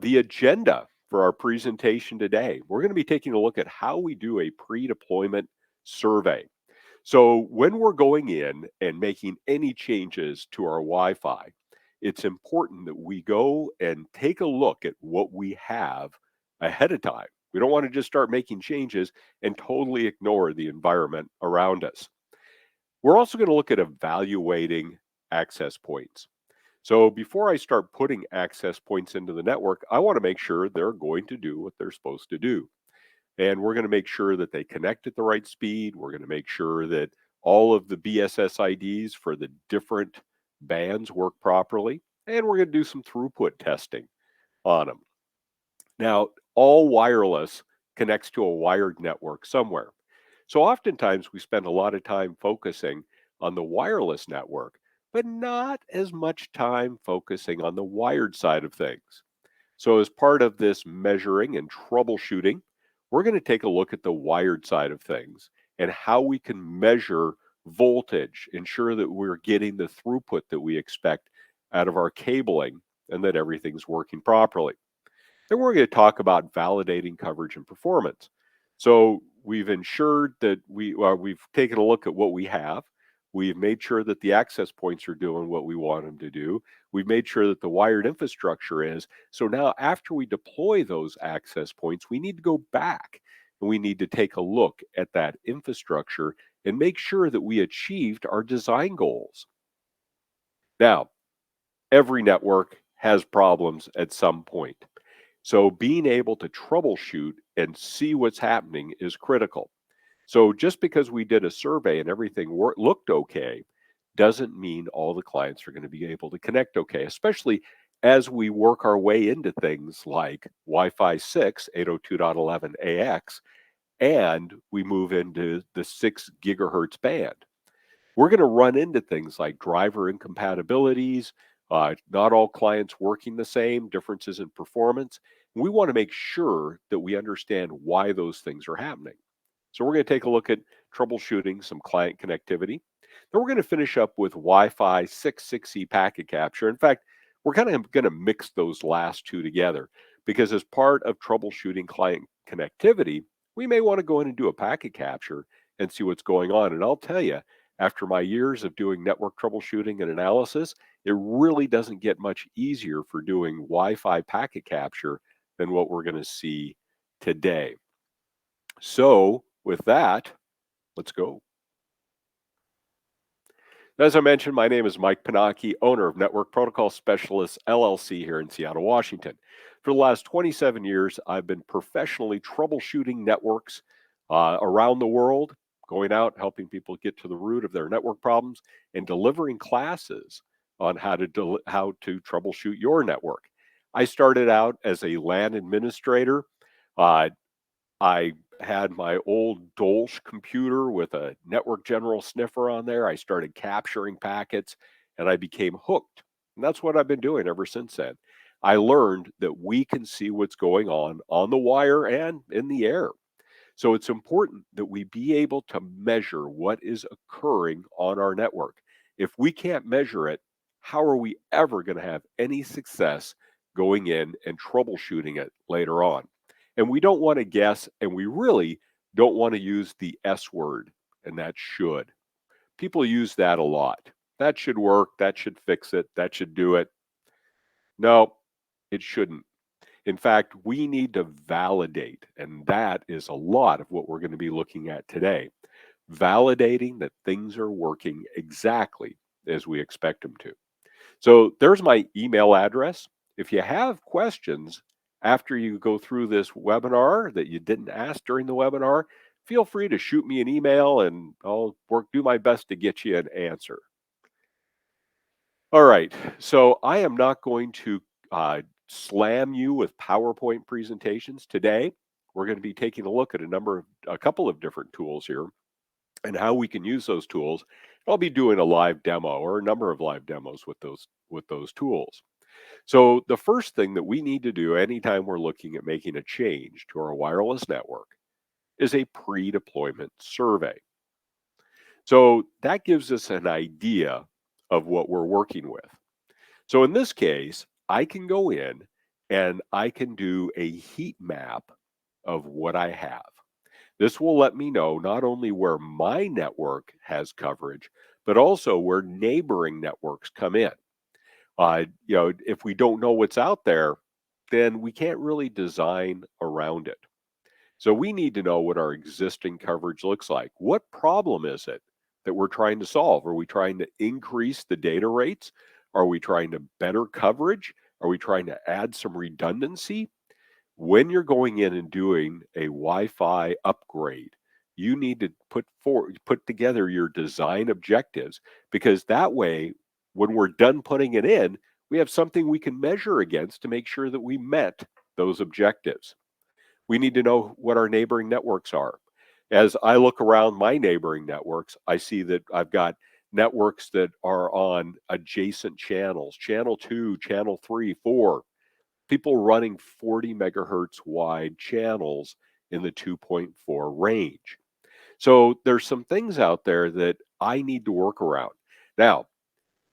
The agenda for our presentation today, we're going to be taking a look at how we do a pre-deployment survey. So when we're going in and making any changes to our Wi-Fi, it's important that we go and take a look at what we have ahead of time. We don't want to just start making changes and totally ignore the environment around us. We're also going to look at evaluating access points. So before I start putting access points into the network, I want to make sure they're going to do what they're supposed to do. And we're going to make sure that they connect at the right speed. We're going to make sure that all of the BSS IDs for the different bands work properly. And we're going to do some throughput testing on them. Now, all wireless connects to a wired network somewhere. So oftentimes we spend a lot of time focusing on the wireless network, but not as much time focusing on the wired side of things. So, as part of this measuring and troubleshooting, we're going to take a look at the wired side of things and how we can measure voltage, ensure that we're getting the throughput that we expect out of our cabling and that everything's working properly. Then we're going to talk about validating coverage and performance. So we've ensured that we've taken a look at what we have. We've made sure that the access points are doing what we want them to do. We've made sure that the wired infrastructure is. So now, after we deploy those access points, we need to go back and we need to take a look at that infrastructure and make sure that we achieved our design goals. Now, every network has problems at some point. So being able to troubleshoot and see what's happening is critical. So just because we did a survey and everything looked okay doesn't mean all the clients are going to be able to connect okay, especially as we work our way into things like Wi-Fi 6, 802.11ax, and we move into the 6 gigahertz band. We're going to run into things like driver incompatibilities, not all clients working the same, differences in performance. We want to make sure that we understand why those things are happening. So we're going to take a look at troubleshooting some client connectivity. Then we're going to finish up with Wi-Fi 6/6E packet capture. In fact, we're kind of going to mix those last two together because as part of troubleshooting client connectivity, we may want to go in and do a packet capture and see what's going on. And I'll tell you, after my years of doing network troubleshooting and analysis, it really doesn't get much easier for doing Wi-Fi packet capture than what we're going to see today. So, with that, let's go. As I mentioned, my name is Mike Panaki, owner of Network Protocol Specialists LLC here in Seattle, Washington. For the last 27 years, I've been professionally troubleshooting networks around the world, going out, helping people get to the root of their network problems, and delivering classes on how to troubleshoot your network. I started out as a LAN administrator. Uh, I had my old Dolch computer with a network general sniffer on there. I started capturing packets and I became hooked. And that's what I've been doing ever since then. I learned that we can see what's going on the wire and in the air. So it's important that we be able to measure what is occurring on our network. If we can't measure it, how are we ever going to have any success going in and troubleshooting it later on? And we don't want to guess, and we really don't want to use the S word, and that should. People use that a lot. That should work. That should fix it. That should do it. No, it shouldn't. In fact, we need to validate, and that is a lot of what we're going to be looking at today. Validating that things are working exactly as we expect them to. So there's my email address. If you have questions after you go through this webinar that you didn't ask during the webinar, feel free to shoot me an email and I'll do my best to get you an answer. All right, so I am not going to slam you with PowerPoint presentations today. We're going to be taking a look at a couple of different tools here and how we can use those tools. I'll be doing a live demo or a number of live demos with those tools. So the first thing that we need to do anytime we're looking at making a change to our wireless network is a pre-deployment survey. So that gives us an idea of what we're working with. So in this case, I can go in and I can do a heat map of what I have. This will let me know not only where my network has coverage, but also where neighboring networks come in. If we don't know what's out there, then we can't really design around it. So we need to know what our existing coverage looks like. What problem is it that we're trying to solve? Are we trying to increase the data rates? Are we trying to better coverage? Are we trying to add some redundancy? When you're going in and doing a Wi-Fi upgrade, you need to put together your design objectives, because that way, when we're done putting it in, we have something we can measure against to make sure that we met those objectives. We need to know what our neighboring networks are. As I look around my neighboring networks, I see that I've got networks that are on adjacent channels, channel 2, channel 3, 4, people running 40 megahertz wide channels in the 2.4 range. So there's some things out there that I need to work around. Now,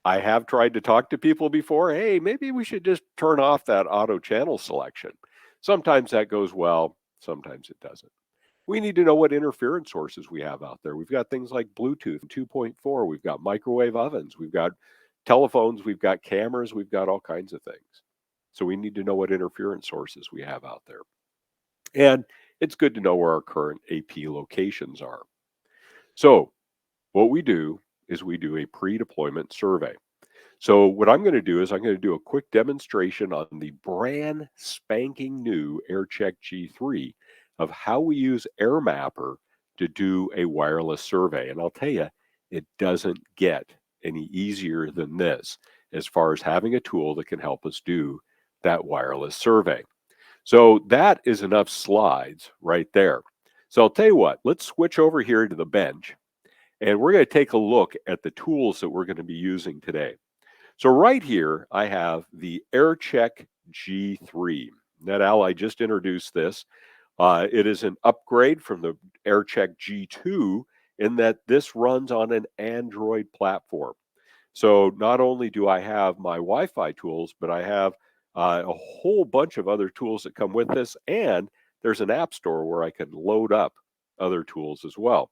I have tried to talk to people before. Hey, maybe we should just turn off that auto channel selection. Sometimes that goes well, sometimes it doesn't. We need to know what interference sources we have out there. We've got things like Bluetooth 2.4, we've got microwave ovens, we've got telephones, we've got cameras, we've got all kinds of things. So we need to know what interference sources we have out there. And it's good to know where our current AP locations are. So what we do is we do a pre-deployment survey. So what I'm going to do is I'm going to do a quick demonstration on the brand spanking new AirCheck G3 of how we use AirMapper to do a wireless survey. And I'll tell you, it doesn't get any easier than this as far as having a tool that can help us do that wireless survey. So that is enough slides right there. So I'll tell you what, let's switch over here to the bench and we're going to take a look at the tools that we're going to be using today. So right here, I have the AirCheck G3. NetAlly just introduced this. It is an upgrade from the AirCheck G2 in that this runs on an Android platform. So not only do I have my Wi-Fi tools, but I have a whole bunch of other tools that come with this, and there's an app store where I can load up other tools as well.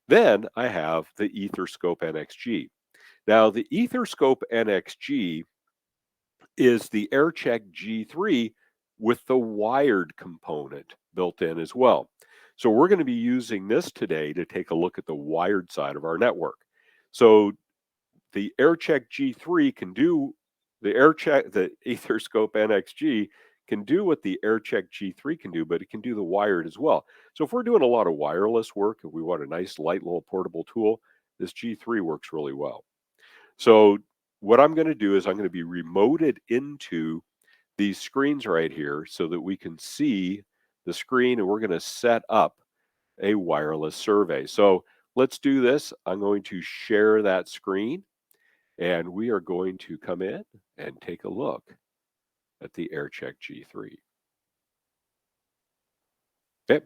Then I have the EtherScope NXG. Now, the EtherScope NXG is the AirCheck G3 with the wired component built in as well. So we're going to be using this today to take a look at the wired side of our network. So the AirCheck G3 can do the EtherScope NXG can do what the AirCheck G3 can do, but it can do the wired as well. So if we're doing a lot of wireless work and we want a nice light little portable tool, this G3 works really well. So what I'm going to do is I'm going to be remoted into these screens right here so that we can see the screen, and we're going to set up a wireless survey. So let's do this. I'm going to share that screen and we are going to come in and take a look at the AirCheck G3. Okay.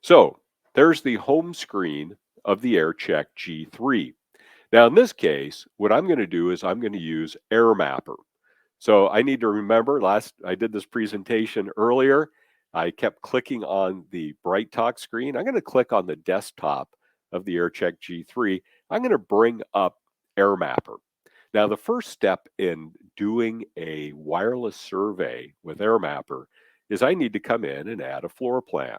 So there's the home screen of the AirCheck G3. Now, in this case, what I'm going to do is I'm going to use AirMapper. So I need to remember, I did this presentation earlier. I kept clicking on the Bright Talk screen. I'm going to click on the desktop of the AirCheck G3. I'm going to bring up AirMapper. Now, the first step in doing a wireless survey with AirMapper is I need to come in and add a floor plan.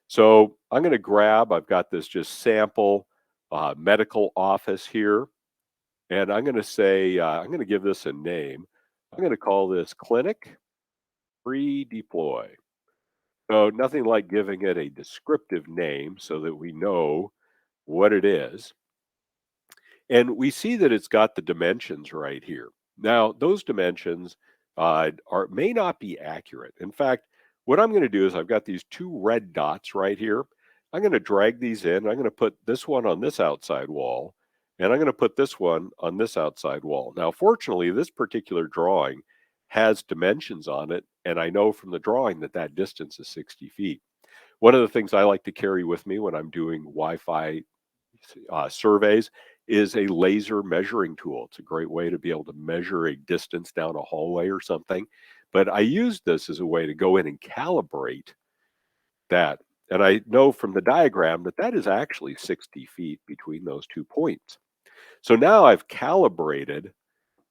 So I'm going to I've got this just sample medical office here, and I'm going to say, I'm going to give this a name. I'm going to call this Clinic Pre-Deploy. So nothing like giving it a descriptive name so that we know what it is. And we see that it's got the dimensions right here. Now, those dimensions may not be accurate. In fact, what I'm going to do is I've got these two red dots right here. I'm going to drag these in. I'm going to put this one on this outside wall, and I'm going to put this one on this outside wall. Now, fortunately, this particular drawing has dimensions on it, and I know from the drawing that that distance is 60 feet. One of the things I like to carry with me when I'm doing Wi-Fi surveys is a laser measuring tool. It's a great way to be able to measure a distance down a hallway or something. But I used this as a way to go in and calibrate that. And I know from the diagram that that is actually 60 feet between those 2 points. So now I've calibrated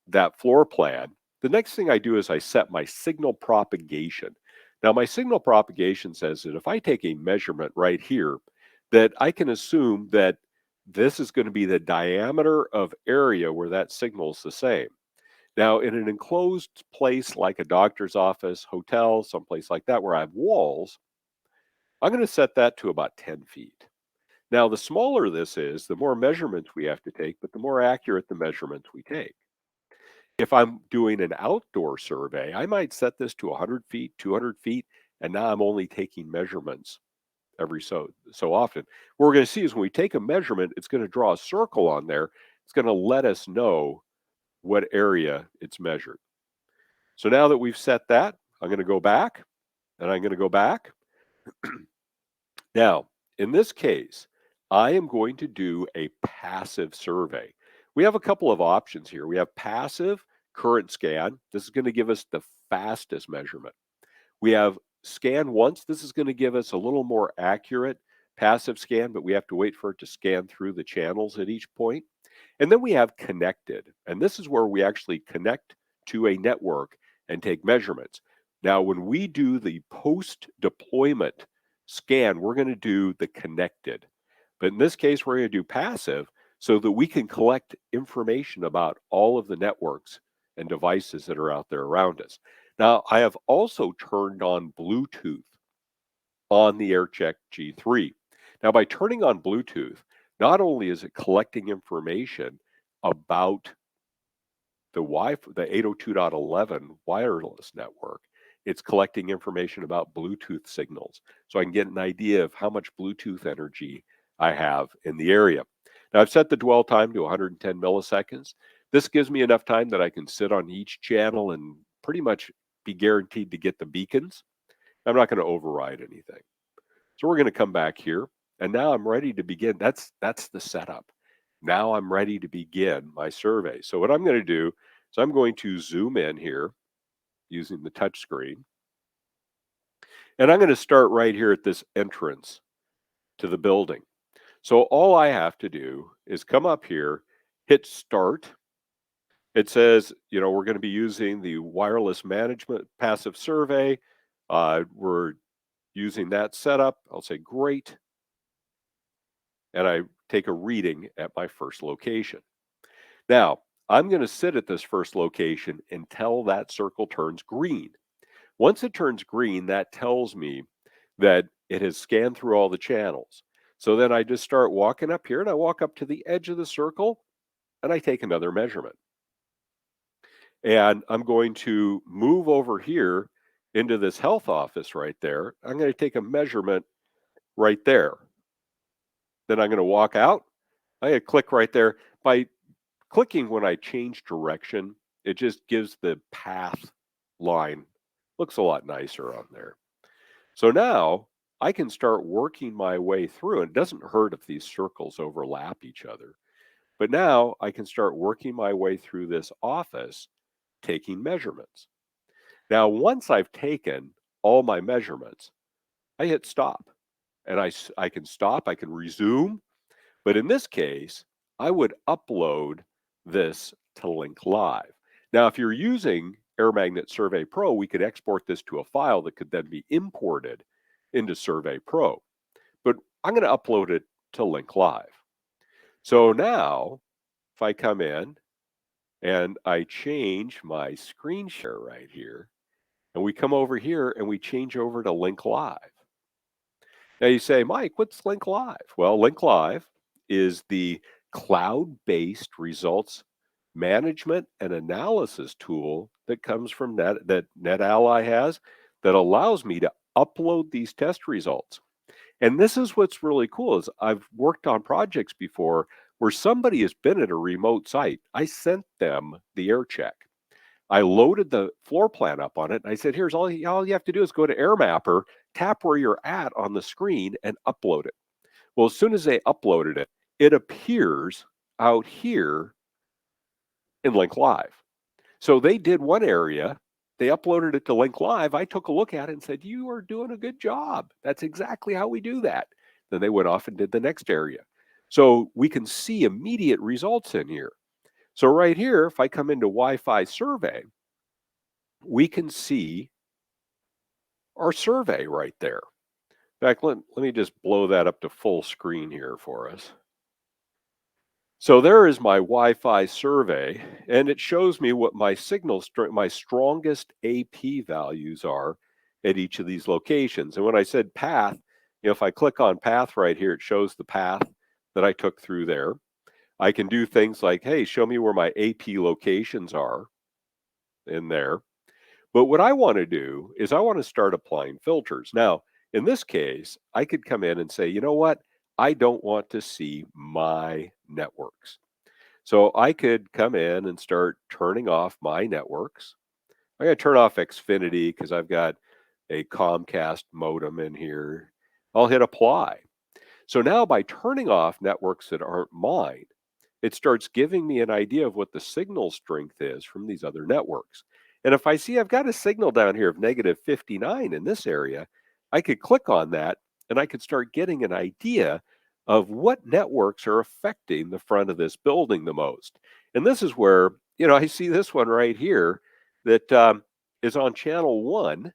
that floor plan. The next thing I do is I set my signal propagation. Now, my signal propagation says that if I take a measurement right here, that I can assume that this is going to be the diameter of area where that signal is the same. Now, in an enclosed place like a doctor's office, hotel, someplace like that where I have walls, I'm going to set that to about 10 feet. Now, the smaller this is, the more measurements we have to take, but the more accurate the measurements we take. If I'm doing an outdoor survey, I might set this to 100 feet, 200 feet, and now I'm only taking measurements every so often. What we're going to see is when we take a measurement, it's going to draw a circle on there. It's going to let us know what area it's measured. So now that we've set that, I'm going to go back, and I'm going to go back. Now, in this case, I am going to do a passive survey. We have a couple of options here. We have passive current scan. This is going to give us the fastest measurement. We have scan once. This is going to give us a little more accurate passive scan, but we have to wait for it to scan through the channels at each point. And then we have connected. And this is where we actually connect to a network and take measurements. Now, when we do the post-deployment scan, we're going to do the connected. But in this case, we're going to do passive so that we can collect information about all of the networks and devices that are out there around us. Now, I have also turned on Bluetooth on the AirCheck G3. Now, by turning on Bluetooth, not only is it collecting information about the Wi-Fi, the 802.11 wireless network, it's collecting information about Bluetooth signals. So I can get an idea of how much Bluetooth energy I have in the area. Now I've set the dwell time to 110 milliseconds. This gives me enough time that I can sit on each channel and pretty much be guaranteed to get the beacons. I'm not going to override anything. So we're going to come back here, and now I'm ready to begin. That's the setup. Now I'm ready to begin my survey. So what I'm going to do is I'm going to zoom in here using the touch screen. And I'm going to start right here at this entrance to the building. So all I have to do is come up here, hit start. It says, we're going to be using the wireless management passive survey. We're using that setup. I'll say great. And I take a reading at my first location. Now, I'm going to sit at this first location until that circle turns green. Once it turns green, that tells me that it has scanned through all the channels. So then I just start walking up here, and I walk up to the edge of the circle, and I take another measurement. And I'm going to move over here into this health office right there. I'm going to take a measurement right there. Then I'm going to walk out. I'm going to click right there. By clicking when I change direction, it just gives the path line. Looks a lot nicer on there. So now I can start working my way through. And it doesn't hurt if these circles overlap each other. But now I can start working my way through this office, taking measurements. Now, once I've taken all my measurements, I hit stop. And I can stop, I can resume. But in this case, I would upload this to Link Live. Now, if you're using Air Magnet Survey Pro, we could export this to a file that could then be imported into Survey Pro. But I'm going to upload it to Link Live. So now, if I come in and I change my screen share right here, and we come over here and we change over to Link Live. Now you say, Mike, what's Link Live? Well, Link Live is the cloud-based results management and analysis tool that comes from that NetAlly has that allows me to upload these test results. And this is what's really cool is I've worked on projects before where somebody has been at a remote site. I sent them the air check. I loaded the floor plan up on it, and I said, here's all you have to do is go to AirMapper, tap where you're at on the screen, and upload it. Well, as soon as they uploaded it, it appears out here in Link Live. So they did one area, they uploaded it to Link Live, I took a look at it and said, "You are doing a good job. That's exactly how we do that." Then they went off and did the next area. So we can see immediate results in here. So right here, if I come into Wi-Fi survey, we can see our survey right there. In fact, let me just blow that up to full screen here for us. So there is my Wi-Fi survey, and it shows me what my my strongest AP values are at each of these locations. And when I said path, if I click on path right here, it shows the path that I took through there. I can do things like, hey, show me where my AP locations are in there. But what I want to do is I want to start applying filters. Now, in this case, I could come in and say, you know what? I don't want to see my networks. So I could come in and start turning off my networks. I'm going to turn off Xfinity because I've got a Comcast modem in here. I'll hit apply. So now by turning off networks that aren't mine, it starts giving me an idea of what the signal strength is from these other networks. And if I see I've got a signal down here of negative 59 in this area, I could click on that and I could start getting an idea of what networks are affecting the front of this building the most. And this is where, I see this one right here that is on channel one,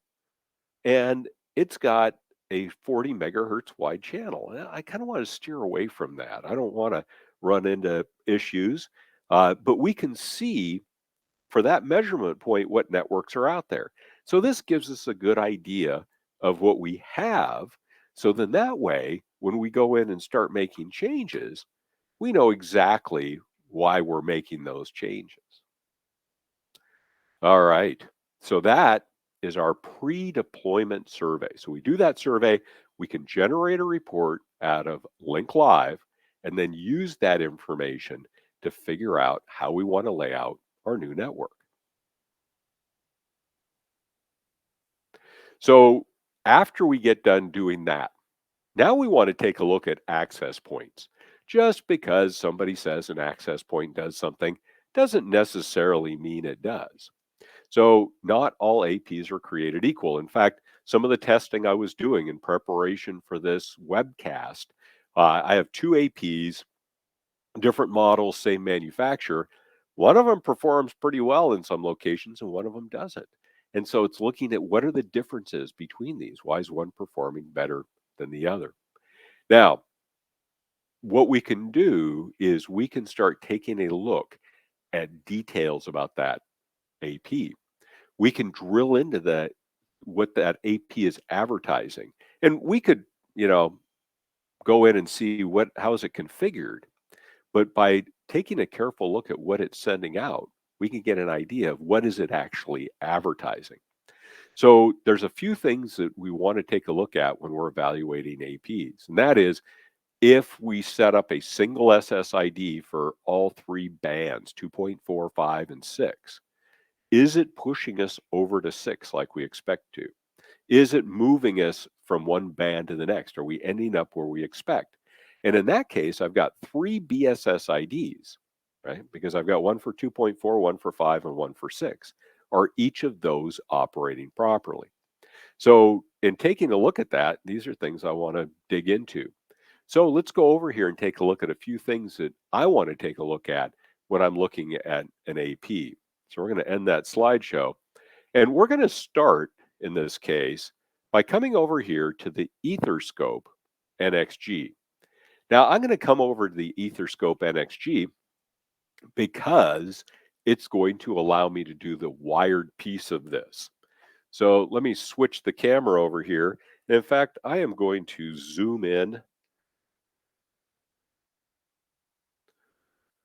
and it's got a 40 megahertz wide channel. And I kind of want to steer away from that. I don't want to run into issues, but we can see for that measurement point what networks are out there. So this gives us a good idea of what we have. So then that way, when we go in and start making changes, we know exactly why we're making those changes. All right. So that is our pre-deployment survey. So we do that survey, we can generate a report out of Link Live and then use that information to figure out how we want to lay out our new network. So after we get done doing that, now we want to take a look at access points. Just because somebody says an access point does something doesn't necessarily mean it does. So, not all APs are created equal. In fact, some of the testing I was doing in preparation for this webcast, I have two APs, different models, same manufacturer. One of them performs pretty well in some locations, and one of them doesn't. And so, it's looking at what are the differences between these. Why is one performing better than the other? Now, what we can do is we can start taking a look at details about that AP. We can drill into that what that AP is advertising. And we could, you know, go in and see how is it configured. But by taking a careful look at what it's sending out, we can get an idea of what is it actually advertising. So there's a few things that we want to take a look at when we're evaluating APs. And that is if we set up a single SSID for all three bands, 2.4, 5, and 6, is it pushing us over to 6 like we expect to? Is it moving us from one band to the next? Are we ending up where we expect? And in that case, I've got three BSS IDs, right? Because I've got one for 2.4, one for 5, and one for 6. Are each of those operating properly? So, in taking a look at that, these are things I want to dig into. So, let's go over here and take a look at a few things that I want to take a look at when I'm looking at an AP. So, we're going to end that slideshow. And we're going to start in this case by coming over here to the Etherscope NXG. Now, I'm going to come over to the Etherscope NXG because it's going to allow me to do the wired piece of this. So let me switch the camera over here. In fact, I am going to zoom in.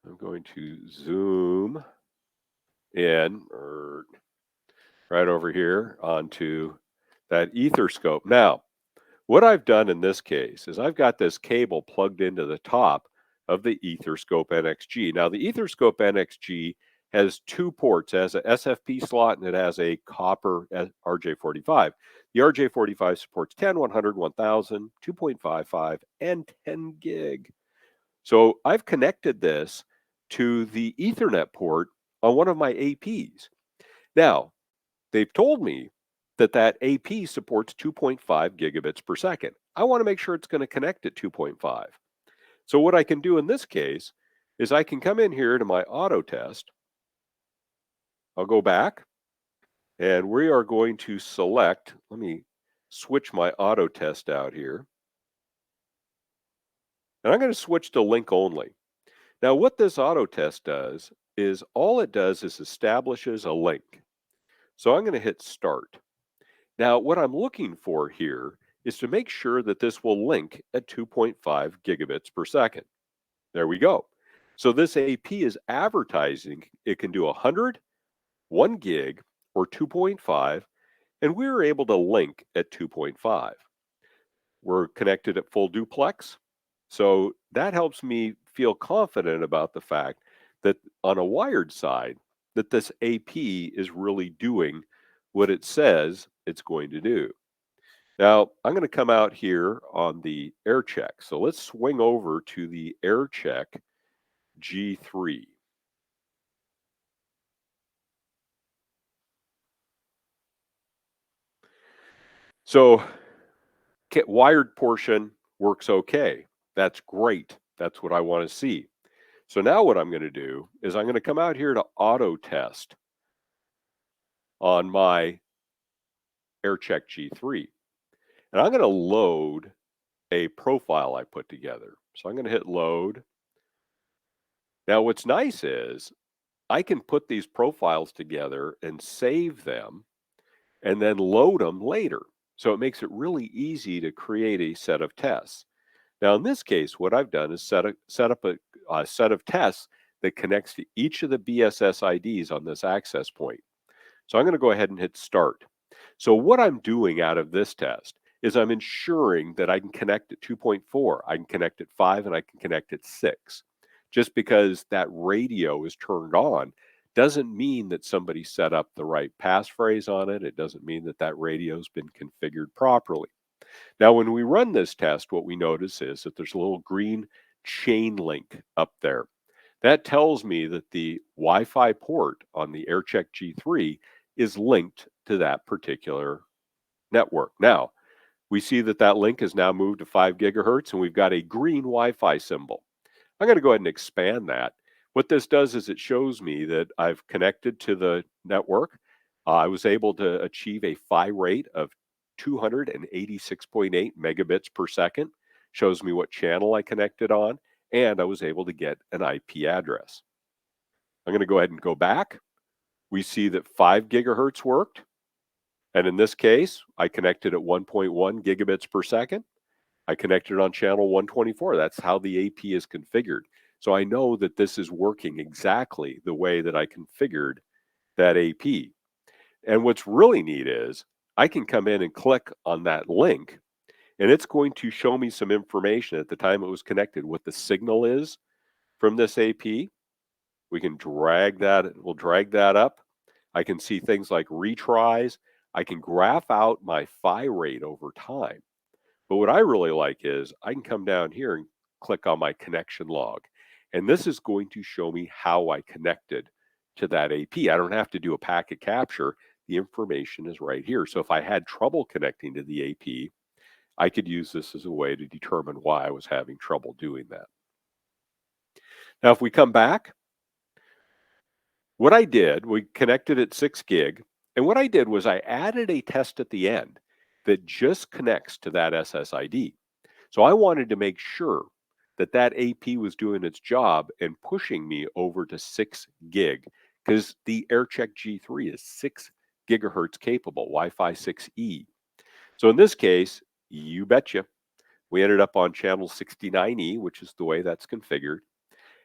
I'm going to zoom in right over here onto that Etherscope. Now, what I've done in this case is I've got this cable plugged into the top of the Etherscope NXG. Now, the Etherscope NXG has two ports. It has a SFP slot and it has a copper RJ45. The RJ45 supports 10, 100, 1000, 2.55, and 10 gig. So I've connected this to the Ethernet port on one of my APs. Now, they've told me that that AP supports 2.5 gigabits per second. I want to make sure it's going to connect at 2.5. So what I can do in this case is I can come in here to my auto test. I'll go back and we are going to select, let me switch my auto test out here. And I'm going to switch to link only. Now what this auto test does is all it does is establishes a link. So I'm going to hit start. Now what I'm looking for here is to make sure that this will link at 2.5 gigabits per second. There we go. So this AP is advertising it can do 100, 1 gig, or 2.5, and we were able to link at 2.5. We're connected at full duplex. So that helps me feel confident about the fact that on a wired side, that this AP is really doing what it says it's going to do. Now, I'm going to come out here on the air check. So let's swing over to the air check G3. So wired portion works okay. That's great. That's what I want to see. So now what I'm going to do is I'm going to come out here to auto test on my AirCheck G3. And I'm going to load a profile I put together. So I'm going to hit load. Now what's nice is I can put these profiles together and save them and then load them later. So it makes it really easy to create a set of tests. Now, in this case, what I've done is set up a set of tests that connects to each of the BSS IDs on this access point. So I'm going to go ahead and hit start. So what I'm doing out of this test is I'm ensuring that I can connect at 2.4, I can connect at 5, and I can connect at 6. Just because that radio is turned on doesn't mean that somebody set up the right passphrase on it. It doesn't mean that that radio's been configured properly. Now, when we run this test, what we notice is that there's a little green chain link up there. That tells me that the Wi-Fi port on the AirCheck G3 is linked to that particular network. Now, we see that that link has now moved to 5 gigahertz and we've got a green Wi-Fi symbol. I'm going to go ahead and expand that. What this does is it shows me that I've connected to the network. I was able to achieve a phi rate of 286.8 megabits per second. Shows me what channel I connected on, and I was able to get an IP address. I'm going to go ahead and go back. We see that 5 gigahertz worked. And in this case, I connected at 1.1 gigabits per second. I connected on channel 124. That's how the AP is configured. So I know that this is working exactly the way that I configured that AP. And what's really neat is I can come in and click on that link, and it's going to show me some information at the time it was connected, what the signal is from this AP. We can drag that, we'll drag that up. I can see things like retries. I can graph out my phi rate over time. But what I really like is I can come down here and click on my connection log. And this is going to show me how I connected to that AP. I don't have to do a packet capture. The information is right here. So if I had trouble connecting to the AP, I could use this as a way to determine why I was having trouble doing that. Now, if we come back, what I did, we connected at 6 gig. And what I did was I added a test at the end that just connects to that SSID. So I wanted to make sure that that AP was doing its job and pushing me over to 6 gig because the AirCheck G3 is 6 gigahertz capable, Wi-Fi 6E. So in this case, you betcha, we ended up on channel 69E, which is the way that's configured.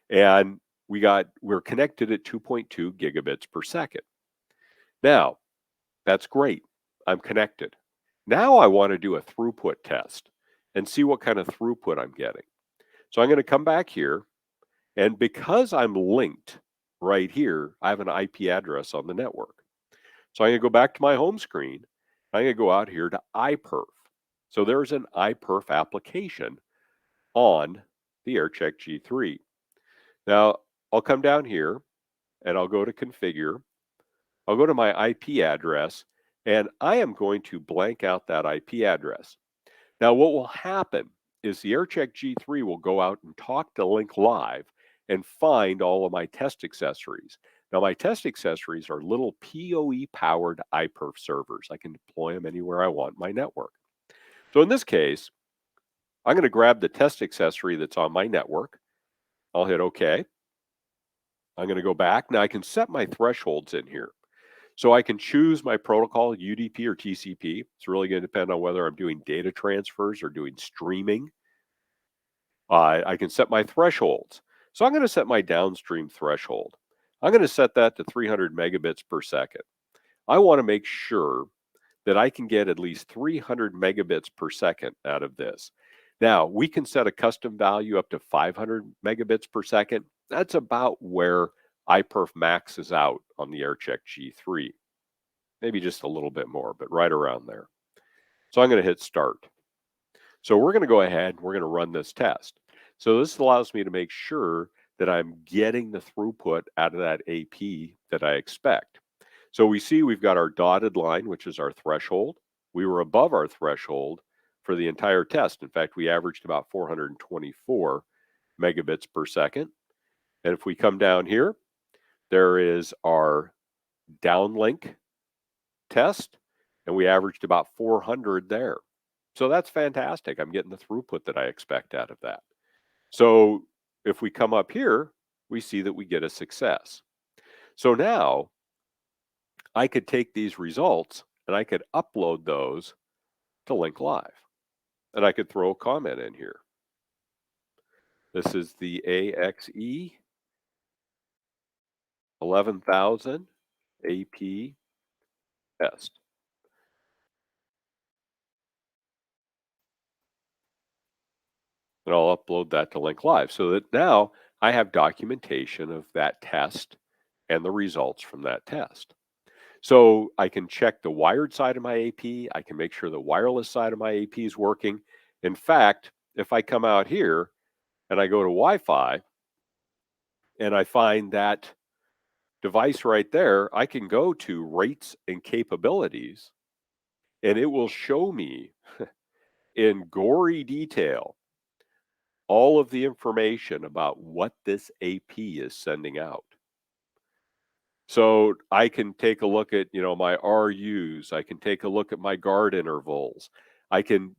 And we're connected at 2.2 gigabits per second. Now, that's great. I'm connected. Now I want to do a throughput test and see what kind of throughput I'm getting. So I'm going to come back here, and because I'm linked right here, I have an IP address on the network. So I'm going to go back to my home screen. I'm going to go out here to iPerf. So there's an iPerf application on the AirCheck G3. Now I'll come down here and I'll go to configure. I'll go to my IP address, and I am going to blank out that IP address. Now, what will happen is the AirCheck G3 will go out and talk to Link Live and find all of my test accessories. Now, my test accessories are little PoE powered iPerf servers. I can deploy them anywhere I want in my network. So in this case, I'm going to grab the test accessory that's on my network. I'll hit OK. I'm going to go back. Now I can set my thresholds in here. So I can choose my protocol, UDP or TCP. It's really going to depend on whether I'm doing data transfers or doing streaming. I can set my thresholds. So I'm going to set my downstream threshold. I'm going to set that to 300 megabits per second. I want to make sure that I can get at least 300 megabits per second out of this. Now, we can set a custom value up to 500 megabits per second. That's about where iPerf maxes out on the AirCheck G3. Maybe just a little bit more, but right around there. So I'm going to hit start. So we're going to go ahead and we're going to run this test. So this allows me to make sure that I'm getting the throughput out of that AP that I expect. So we see we've got our dotted line, which is our threshold. We were above our threshold for the entire test. In fact, we averaged about 424 megabits per second. And if we come down here, there is our downlink test, and we averaged about 400 there. So that's fantastic. I'm getting the throughput that I expect out of that. So if we come up here, we see that we get a success. So now I could take these results and I could upload those to Link Live. And I could throw a comment in here. This is the AXE 11,000 AP test. And I'll upload that to Link Live so that now I have documentation of that test and the results from that test. So I can check the wired side of my AP. I can make sure the wireless side of my AP is working. In fact, if I come out here and I go to Wi-Fi and I find that device right there, I can go to rates and capabilities and it will show me in gory detail all of the information about what this AP is sending out. So I can take a look at, my RUs. I can take a look at my guard intervals. I can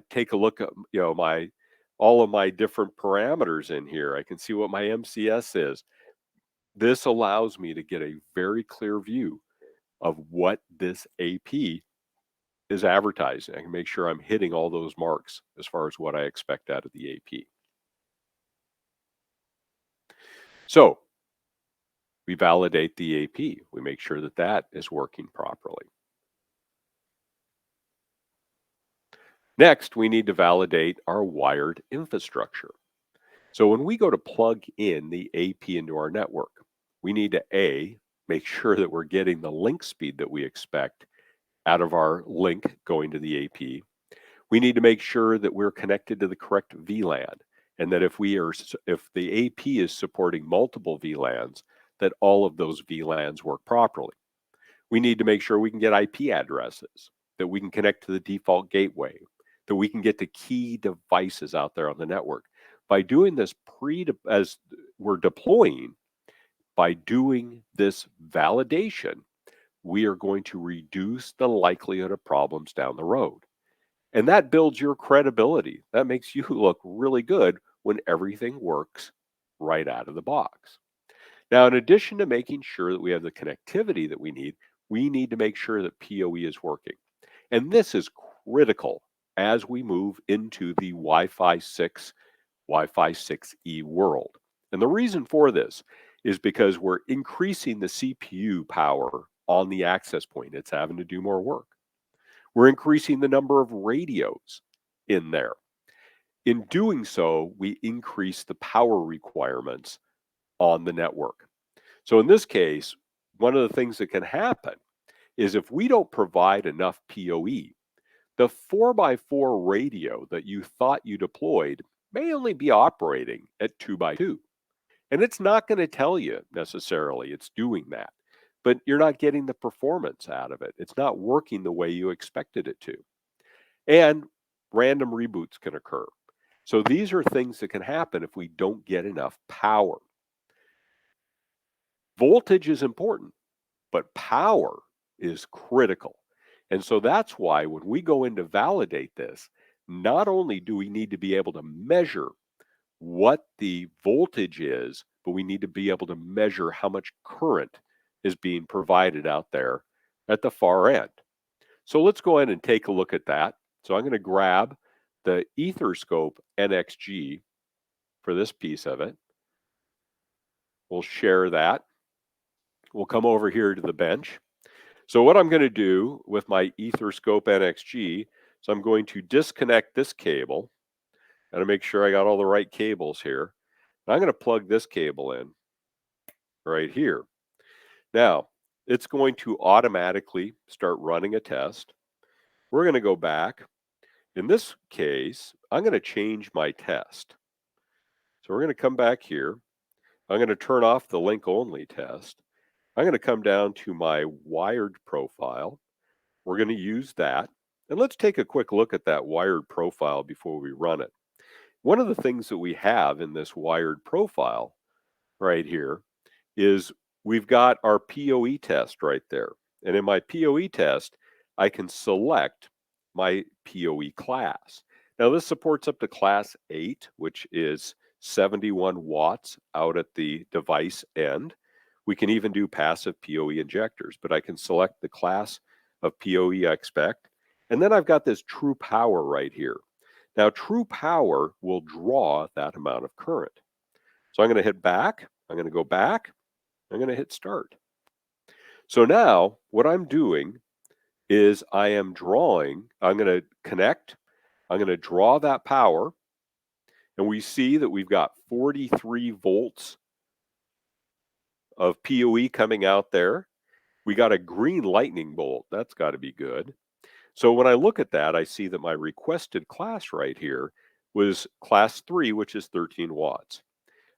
take a look at, my all of my different parameters in here. I can see what my MCS is. This allows me to get a very clear view of what this AP is advertising. I can make sure I'm hitting all those marks as far as what I expect out of the AP. So we validate the AP. We make sure that that is working properly. Next, we need to validate our wired infrastructure. So when we go to plug in the AP into our network, we need to make sure that we're getting the link speed that we expect out of our link going to the AP. We need to make sure that we're connected to the correct VLAN, and that if the AP is supporting multiple VLANs, that all of those VLANs work properly. We need to make sure we can get IP addresses, that we can connect to the default gateway, that we can get to key devices out there on the network. By doing this as we're deploying, by doing this validation, we are going to reduce the likelihood of problems down the road. And that builds your credibility. That makes you look really good when everything works right out of the box. Now, in addition to making sure that we have the connectivity that we need to make sure that PoE is working. And this is critical as we move into the Wi-Fi 6E world. And the reason for this is because we're increasing the CPU power on the access point. It's having to do more work. We're increasing the number of radios in there. In doing so, we increase the power requirements on the network. So in this case, one of the things that can happen is if we don't provide enough PoE, the 4x4 radio that you thought you deployed may only be operating at 2x2. And it's not going to tell you necessarily it's doing that. but you're not getting the performance out of it. It's not working the way you expected it to. And random reboots can occur. So these are things that can happen if we don't get enough power. Voltage is important, but power is critical. And so that's why when we go in to validate this, not only do we need to be able to measure what the voltage is, but we need to be able to measure how much current is being provided out there at the far end. So let's go ahead and take a look at that. So I'm going to grab the Etherscope NXG for this piece of it. We'll share that. We'll come over here to the bench. So what I'm going to do with my Etherscope NXG, so I'm going to disconnect this cable. Got to make sure I got all the right cables here. And I'm going to plug this cable in right here. Now, it's going to automatically start running a test. We're going to go back. In this case, I'm going to change my test. So we're going to come back here. I'm going to turn off the link only test. I'm going to come down to my wired profile. We're going to use that. And let's take a quick look at that wired profile before we run it. One of the things that we have in this wired profile right here is we've got our PoE test right there. And in my PoE test, I can select my PoE class. Now this supports up to class 8, which is 71 watts out at the device end. We can even do passive PoE injectors, but I can select the class of PoE I expect. And then I've got this true power right here. Now true power will draw that amount of current. So I'm going to hit back, I'm going to go back, I'm going to hit start. So now what I'm doing is I am drawing, I'm going to connect, I'm going to draw that power, and we see that we've got 43 volts of PoE coming out there. We got a green lightning bolt. That's got to be good. So when I look at that, I see that my requested class right here was class 3, which is 13 watts.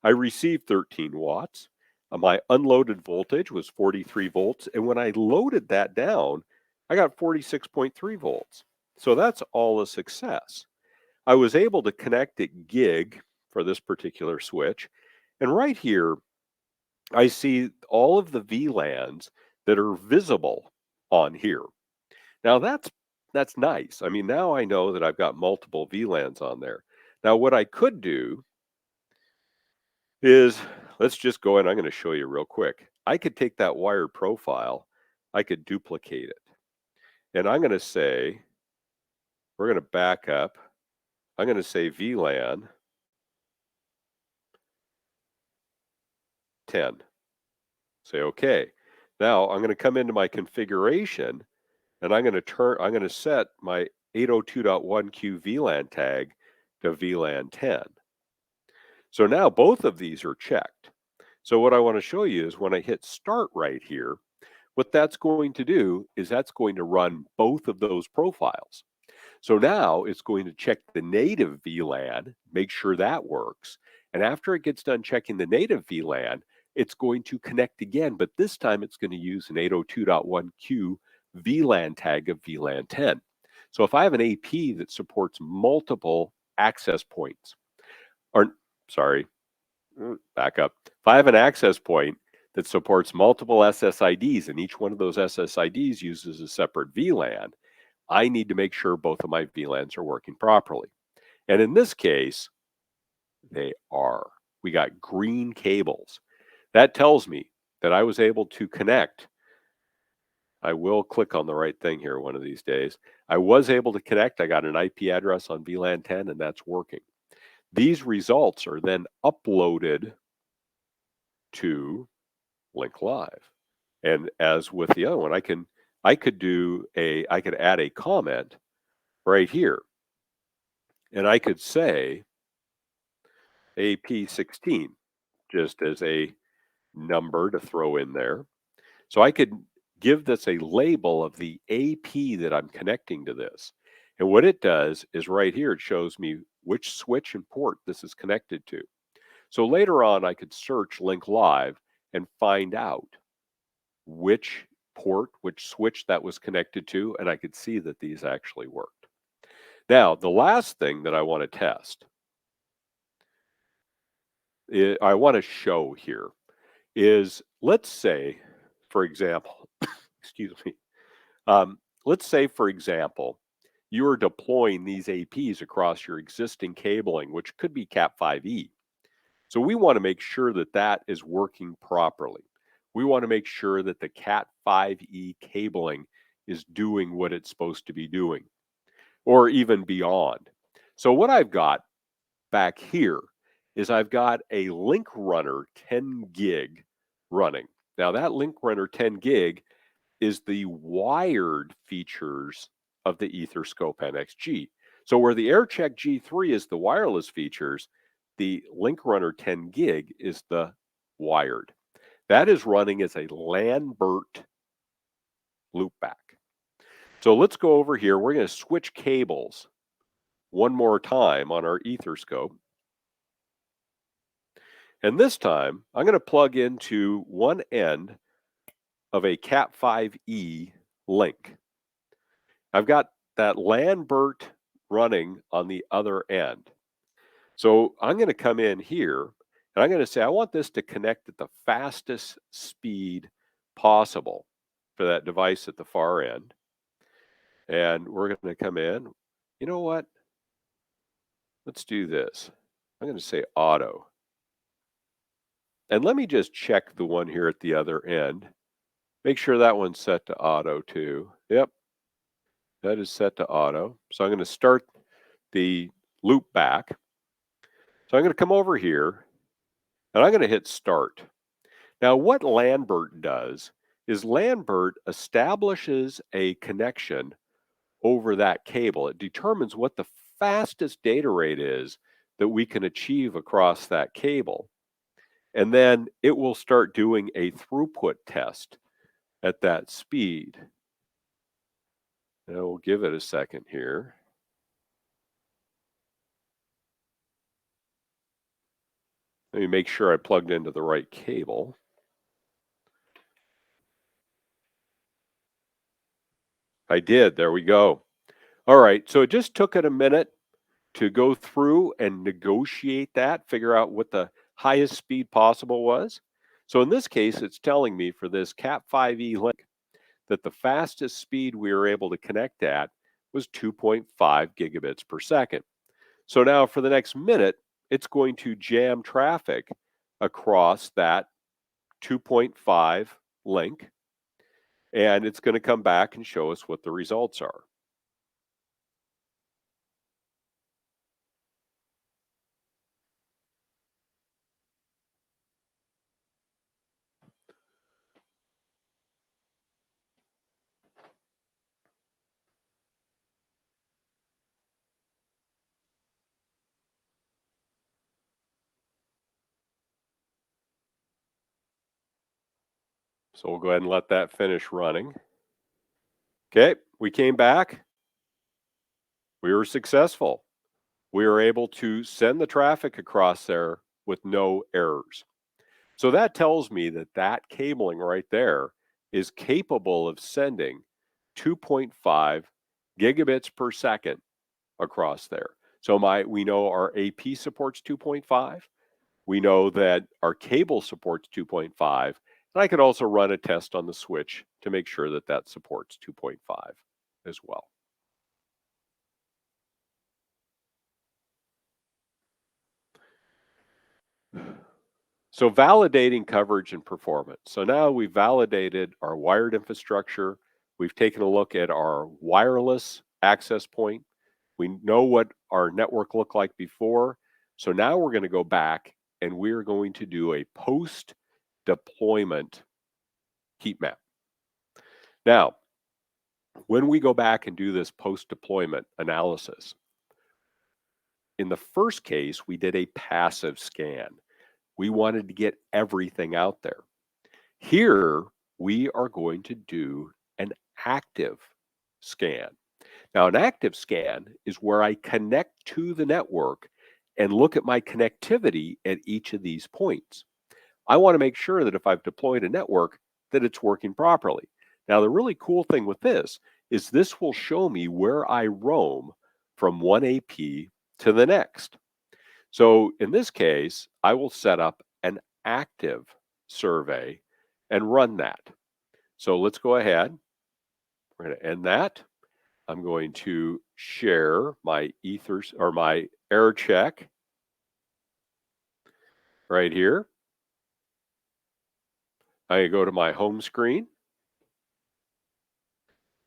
I received 13 watts. My unloaded voltage was 43 volts. And when I loaded that down, I got 46.3 volts. So that's all a success. I was able to connect at gig for this particular switch. And right here, I see all of the VLANs that are visible on here. Now that's nice. I mean, now I know that I've got multiple VLANs on there. Now what I could do is, let's just go in. I'm going to show you real quick. I could take that wired profile, I could duplicate it. And I'm going to say, we're going to back up. I'm going to say VLAN 10. Say okay. Now I'm going to come into my configuration and I'm going to set my 802.1q VLAN tag to VLAN 10. So now both of these are checked. So what I want to show you is when I hit start right here, what that's going to do is that's going to run both of those profiles. So now it's going to check the native VLAN, make sure that works. And after it gets done checking the native VLAN, it's going to connect again, but this time it's going to use an 802.1q VLAN tag of VLAN 10. So if I have an AP that supports multiple access points, or sorry, back up. If I have an access point that supports multiple SSIDs and each one of those SSIDs uses a separate VLAN, I need to make sure both of my VLANs are working properly. And in this case, they are. We got green cables. That tells me that I was able to connect. I will click on the right thing here one of these days. I was able to connect. I got an IP address on VLAN 10 and that's working. These results are then uploaded to Link Live. And as with the other one, I could add a comment right here. And I could say AP16 just as a number to throw in there. So I could give this a label of the AP that I'm connecting to this. And what it does is right here, it shows me which switch and port this is connected to. So later on, I could search Link Live and find out which port, which switch that was connected to, and I could see that these actually worked. Now, the last thing that I want to test, I want to show here is, let's say, for example, excuse me, let's say, for example, you are deploying these APs across your existing cabling, which could be Cat5e. So we want to make sure that that is working properly. We want to make sure that the Cat5e cabling is doing what it's supposed to be doing, or even beyond. So what I've got back here is I've got a link runner 10 gig running. Now that link runner 10 gig is the wired features of the Etherscope NXG. So where the AirCheck G3 is the wireless features, the Link Runner 10 gig is the wired. That is running as a Lambert loopback. So let's go over here. We're going to switch cables one more time on our Etherscope. And this time, I'm going to plug into one end of a Cat5e link. I've got that Lambert running on the other end. So I'm going to come in here and I'm going to say, I want this to connect at the fastest speed possible for that device at the far end. And we're going to come in. You know what? Let's do this. I'm going to say auto. And let me just check the one here at the other end. Make sure that one's set to auto too. Yep, that is set to auto. So I'm going to start the loop back. So I'm going to come over here and I'm going to hit start. Now, what Lambert does is Lambert establishes a connection over that cable. It determines what the fastest data rate is that we can achieve across that cable. And then it will start doing a throughput test at that speed. Now we'll give it a second here. Let me make sure I plugged into the right cable. I did. There we go. All right. So it just took it a minute to go through and negotiate that, figure out what the highest speed possible was. So in this case, it's telling me for this Cat5e link that the fastest speed we were able to connect at was 2.5 gigabits per second. So now for the next minute, it's going to jam traffic across that 2.5 link, and it's going to come back and show us what the results are. So we'll go ahead and let that finish running. Okay, we came back. We were successful. We were able to send the traffic across there with no errors. So that tells me that that cabling right there is capable of sending 2.5 gigabits per second across there. So we know our AP supports 2.5. We know that our cable supports 2.5. And I could also run a test on the switch to make sure that that supports 2.5 as well. So validating coverage and performance. So now we've validated our wired infrastructure. We've taken a look at our wireless access point. We know what our network looked like before. So now we're going to go back and we're going to do a post deployment heat map. Now, when we go back and do this post deployment analysis, in the first case, we did a passive scan. We wanted to get everything out there. Here, we are going to do an active scan. Now, an active scan is where I connect to the network and look at my connectivity at each of these points. I want to make sure that if I've deployed a network, that it's working properly. Now, the really cool thing with this is this will show me where I roam from one AP to the next. So in this case, I will set up an active survey and run that. So let's go ahead. We're going to end that. I'm going to share my ethers or my error check right here. I go to my home screen.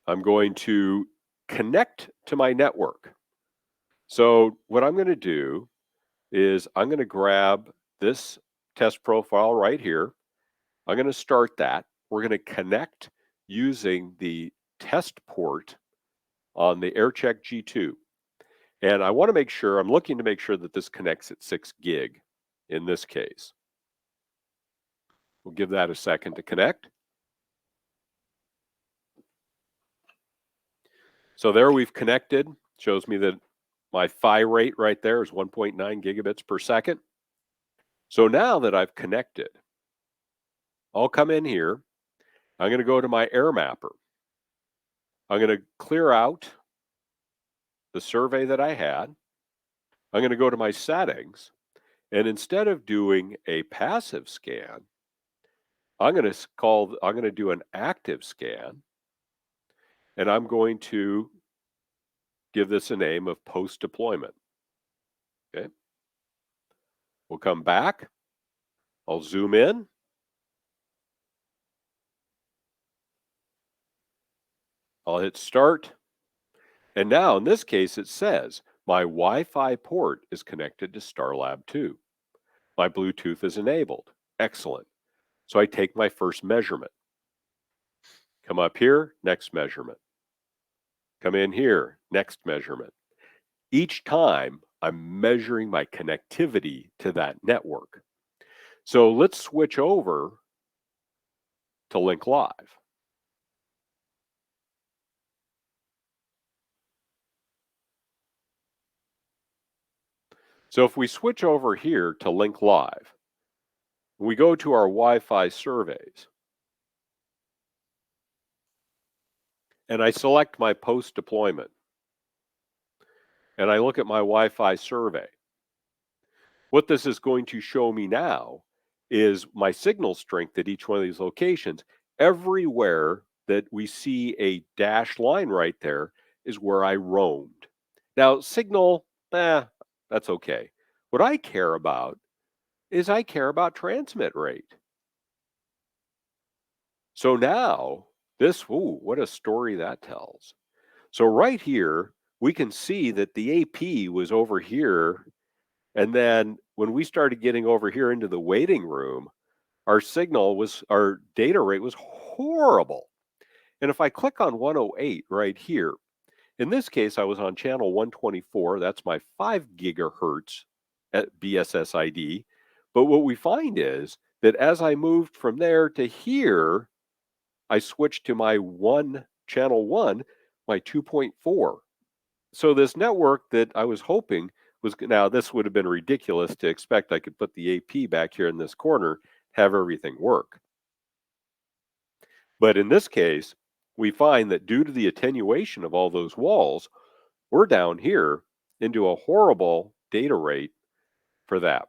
I'm going to connect to my network. So what I'm going to do is I'm going to grab this test profile right here. I'm going to start that. We're going to connect using the test port on the AirCheck G2. And I want to make sure, I'm looking to make sure that this connects at 6 gig in this case. We'll give that a second to connect. So there we've connected. Shows me that my PHY rate right there is 1.9 gigabits per second. So now that I've connected, I'll come in here. I'm going to go to my air mapper. I'm going to clear out the survey that I had. I'm going to go to my settings. And instead of doing a passive scan, I'm going to do an active scan. And I'm going to give this a name of post deployment. Okay. We'll come back. I'll zoom in. I'll hit start. And now in this case, it says my Wi-Fi port is connected to StarLab 2. My Bluetooth is enabled. Excellent. So I take my first measurement. Come up here, next measurement. Come in here, next measurement. Each time I'm measuring my connectivity to that network. So let's switch over to Link Live. So if we switch over here to Link Live, we go to our Wi-Fi surveys, and I select my post deployment, and I look at my Wi-Fi survey. What this is going to show me now is my signal strength at each one of these locations. Everywhere that we see a dashed line right there is where I roamed. Now, signal, that's okay. What I care about is I care about transmit rate. So now, what a story that tells. So right here, we can see that the AP was over here. And then when we started getting over here into the waiting room, our data rate was horrible. And if I click on 108 right here, in this case, I was on channel 124. That's my 5 gigahertz at BSSID. But what we find is that as I moved from there to here, I switched to my channel 1, my 2.4. So this network that I was hoping now this would have been ridiculous to expect I could put the AP back here in this corner, have everything work. But in this case, we find that due to the attenuation of all those walls, we're down here into a horrible data rate for that.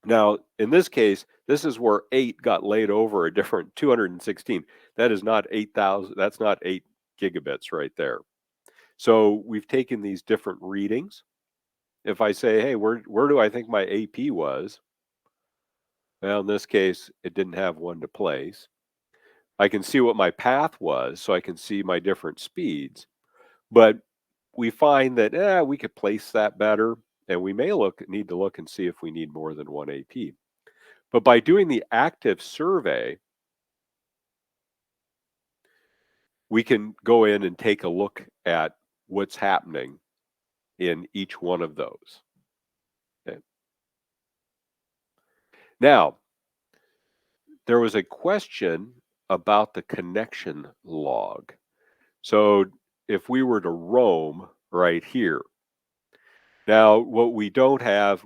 Now, in this case, this is where 8 got laid over a different 216. That is not 8,000. That's not 8 gigabits right there. So we've taken these different readings. If I say, hey, where do I think my AP was? Well, in this case, it didn't have one to place. I can see what my path was, so I can see my different speeds. But we find that we could place that better, and we may need to look and see if we need more than one AP. But by doing the active survey, we can go in and take a look at what's happening in each one of those. Okay. Now, there was a question about the connection log. So if we were to roam right here, now what we don't have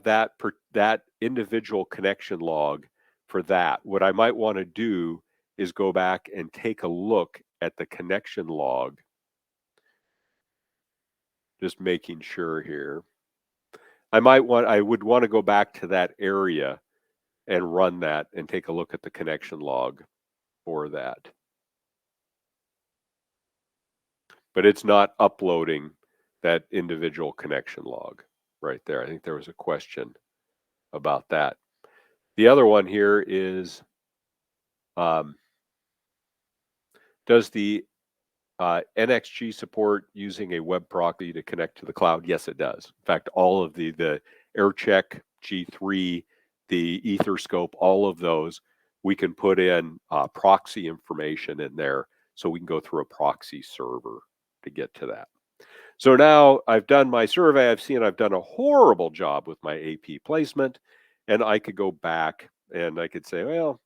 that individual connection log for that, what I might want to do is go back and take a look at the connection log, just making sure here. I would want to go back to that area and run that and take a look at the connection log for that. But it's not uploading that individual connection log right there. I think there was a question about that. The other one here is, um, does the NXG support using a web proxy to connect to the cloud? Yes, it does. In fact, all of the AirCheck G3, the Etherscope, all of those, we can put in proxy information in there, so we can go through a proxy server to get to that. So now I've done my survey. I've seen I've done a horrible job with my AP placement, and I could go back and I could say, well,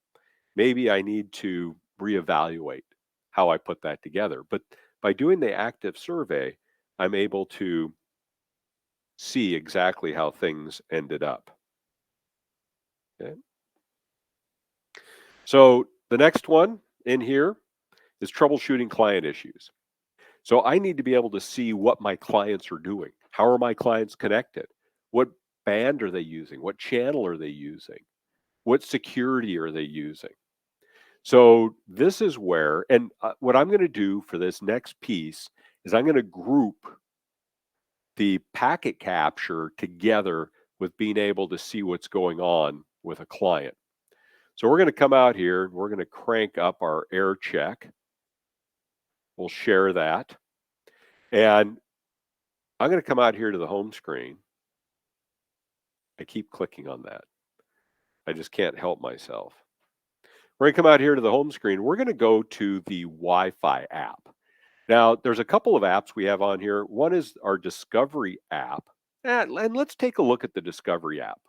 maybe I need to reevaluate how I put that together. But by doing the active survey, I'm able to see exactly how things ended up. Okay. So the next one in here is troubleshooting client issues. So I need to be able to see what my clients are doing. How are my clients connected? What band are they using? What channel are they using? What security are they using? So this is where, and what I'm going to do for this next piece is I'm going to group the packet capture together with being able to see what's going on with a client. So we're going to come out here and we're going to crank up our air check. We'll share that. And I'm going to come out here to the home screen. I keep clicking on that. I just can't help myself. We're going to come out here to the home screen. We're going to go to the Wi-Fi app. Now, there's a couple of apps we have on here. One is our Discovery app. And let's take a look at the Discovery app.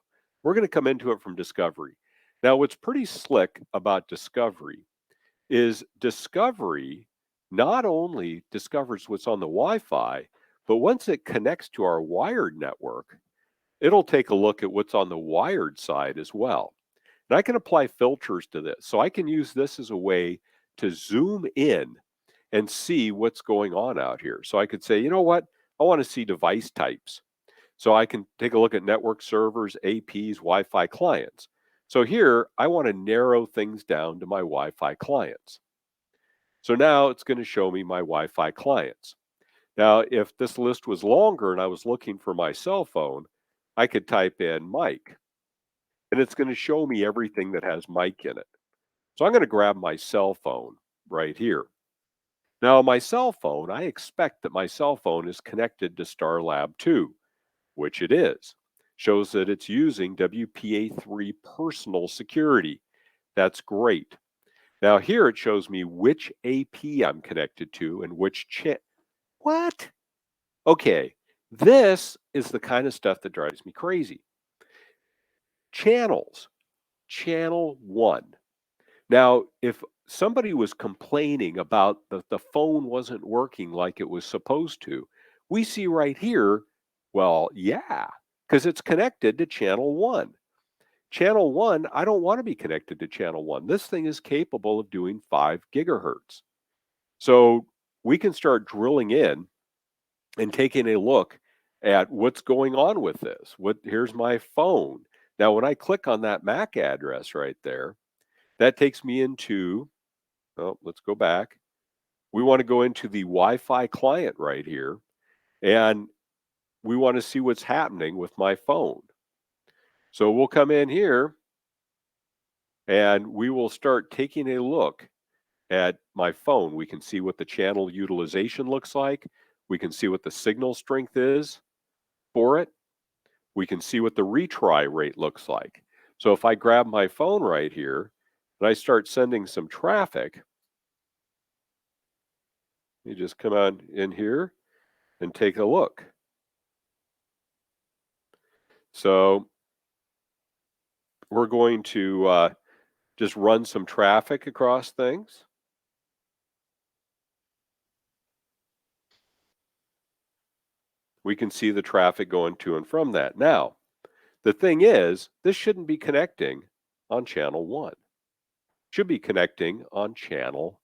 We're going to come into it from Discovery. Now, what's pretty slick about Discovery is Discovery not only discovers what's on the Wi-Fi, but once it connects to our wired network, it'll take a look at what's on the wired side as well. And I can apply filters to this. So I can use this as a way to zoom in and see what's going on out here. So I could say, you know what? I want to see device types. So I can take a look at network servers, APs, Wi-Fi clients. So here, I want to narrow things down to my Wi-Fi clients. So now it's going to show me my Wi-Fi clients. Now, if this list was longer and I was looking for my cell phone, I could type in Mike, and it's going to show me everything that has Mike in it. So I'm going to grab my cell phone right here. Now, my cell phone, I expect that my cell phone is connected to StarLab 2, which it is. Shows that it's using WPA3 personal security. That's great. Now, here it shows me which AP I'm connected to and which channel. What? Okay, this is the kind of stuff that drives me crazy. Channels. Channel 1. Now, if somebody was complaining about the phone wasn't working like it was supposed to, we see right here, well, yeah, because it's connected to channel 1. Channel 1, I don't want to be connected to channel 1. This thing is capable of doing 5 gigahertz. So we can start drilling in and taking a look at what's going on with this. Here's my phone. Now, when I click on that MAC address right there, that takes me into, oh, let's go back. We want to go into the Wi-Fi client right here, and we want to see what's happening with my phone. So we'll come in here and we will start taking a look at my phone. We can see what the channel utilization looks like. We can see what the signal strength is for it. We can see what the retry rate looks like. So if I grab my phone right here and I start sending some traffic, you just come on in here and take a look. So we're going to just run some traffic across things. We can see the traffic going to and from that. Now, the thing is, this shouldn't be connecting on channel 1. Should be connecting on channel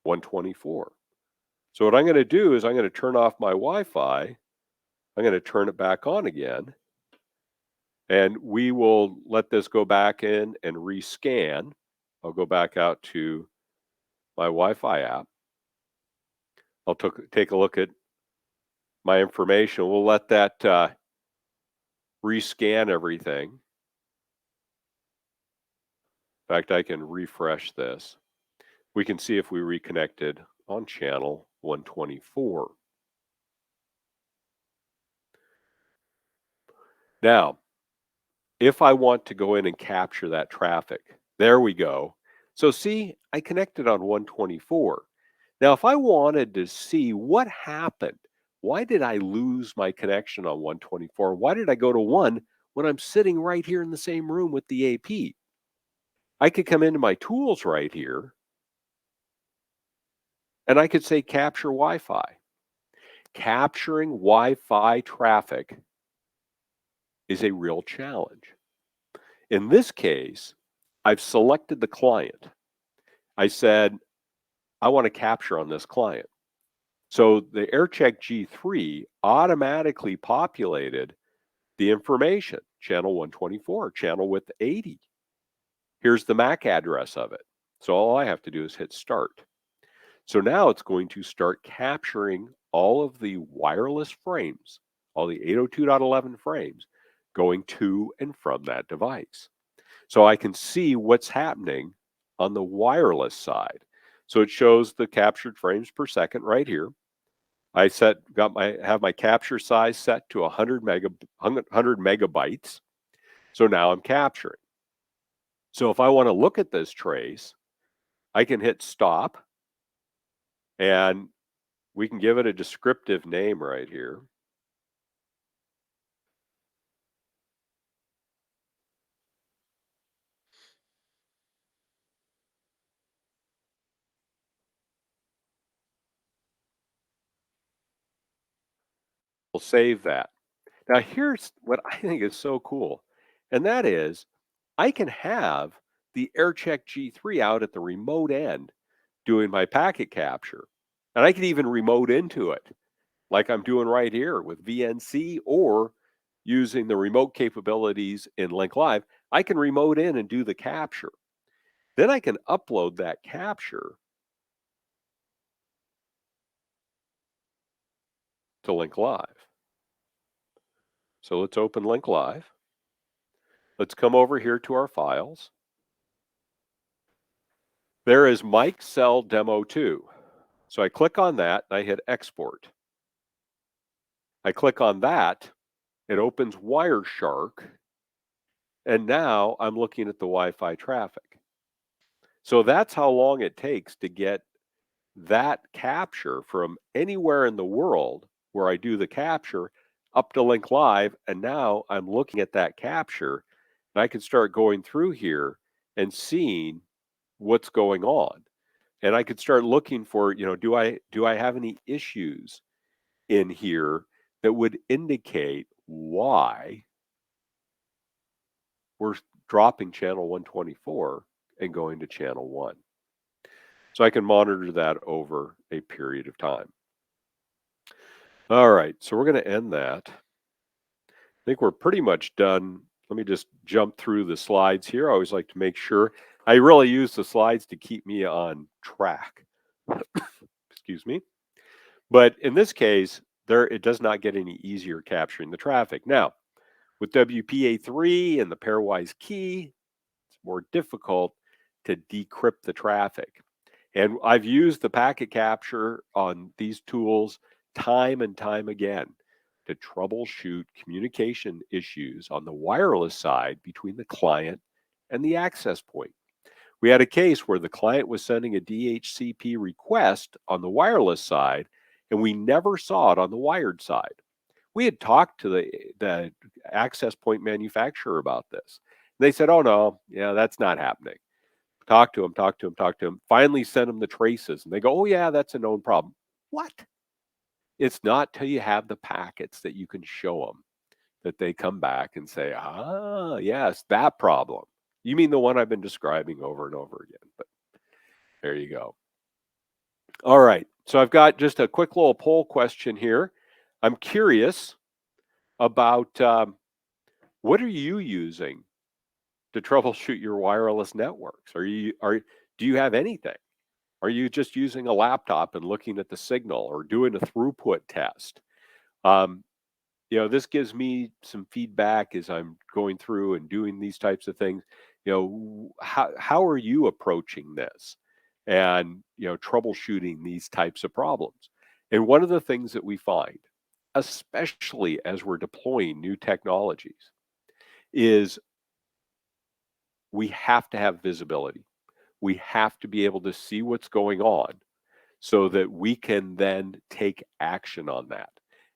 124. So what I'm going to do is I'm going to turn off my Wi-Fi. I'm going to turn it back on again. And we will let this go back in and rescan. I'll go back out to my Wi-Fi app. I'll take a look at my information. We'll let that rescan everything. In fact, I can refresh this. We can see if we reconnected on channel 124. Now, if I want to go in and capture that traffic, there we go. So see, I connected on 124. Now, if I wanted to see what happened, why did I lose my connection on 124? Why did I go to 1 when I'm sitting right here in the same room with the AP? I could come into my tools right here and I could say capture Wi-Fi. Capturing Wi-Fi traffic is a real challenge. In this case, I've selected the client. I said, I want to capture on this client. So the AirCheck G3 automatically populated the information, channel 124, channel width 80. Here's the MAC address of it. So all I have to do is hit start. So now it's going to start capturing all of the wireless frames, all the 802.11 frames going to and from that device. So I can see what's happening on the wireless side. So it shows the captured frames per second right here. I have my capture size set to 100 megabytes. So now I'm capturing. So if I want to look at this trace, I can hit stop and we can give it a descriptive name right here. We'll save that. Now here's what I think is so cool. And that is I can have the AirCheck G3 out at the remote end doing my packet capture. And I can even remote into it like I'm doing right here with VNC or using the remote capabilities in Link Live. I can remote in and do the capture. Then I can upload that capture to Link Live. So let's open Link Live. Let's come over here to our files. There is Mike Cell Demo 2. So I click on that and I hit export. I click on that, it opens Wireshark, and now I'm looking at the Wi-Fi traffic. So that's how long it takes to get that capture from anywhere in the world where I do the capture up to Link Live. And now I'm looking at that capture and I can start going through here and seeing what's going on. And I could start looking for, do I have any issues in here that would indicate why we're dropping channel 124 and going to channel 1. So I can monitor that over a period of time. All right, so we're going to end that. I think we're pretty much done. Let me just jump through the slides here. I always like to make sure I really use the slides to keep me on track. Excuse me. But in this case, it does not get any easier capturing the traffic. Now, with WPA3 and the pairwise key, it's more difficult to decrypt the traffic. And I've used the packet capture on these tools time and time again to troubleshoot communication issues on the wireless side between the client and the access point. We had a case where the client was sending a DHCP request on the wireless side, and we never saw it on the wired side. We had talked to the access point manufacturer about this. They said, oh, no, yeah, that's not happening. Talk to him. Finally sent him the traces. And they go, oh, yeah, that's a known problem. What? It's not till you have the packets that you can show them that they come back and say, yes, that problem. You mean the one I've been describing over and over again, but there you go. All right. So I've got just a quick little poll question here. I'm curious about what are you using to troubleshoot your wireless networks? Do you have anything? Are you just using a laptop and looking at the signal or doing a throughput test? Um, this gives me some feedback as I'm going through and doing these types of things. How are you approaching this and troubleshooting these types of problems? And one of the things that we find, especially as we're deploying new technologies, is we have to have visibility. We have to be able to see what's going on so that we can then take action on that.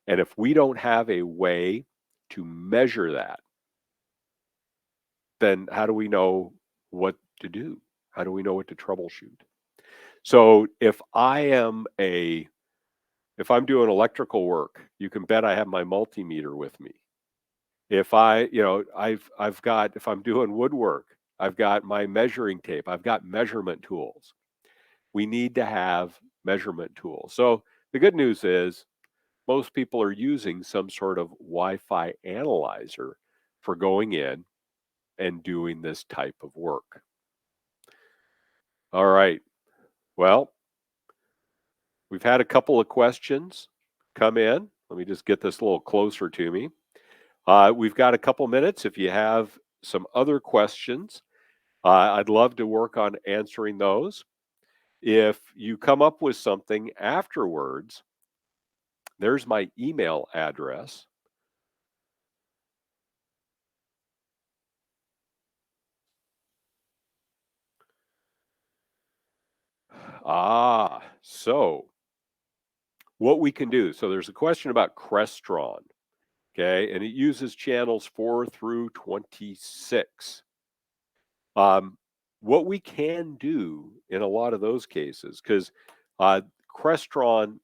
And if we don't have a way to measure that, then how do we know what to do? How do we know what to troubleshoot? So if I'm doing electrical work, you can bet I have my multimeter with me. If I've got if I'm doing woodwork, I've got my measuring tape, I've got measurement tools. We need to have measurement tools. So the good news is most people are using some sort of Wi-Fi analyzer for going in and doing this type of work. All right. Well, we've had a couple of questions come in. Let me just get this a little closer to me. We've got a couple minutes. If you have some other questions, I'd love to work on answering those. If you come up with something afterwards, there's my email address. So what we can do. So there's a question about Crestron, okay, and it uses channels 4 through 26. Um, what we can do in a lot of those cases, because uh, Crestron,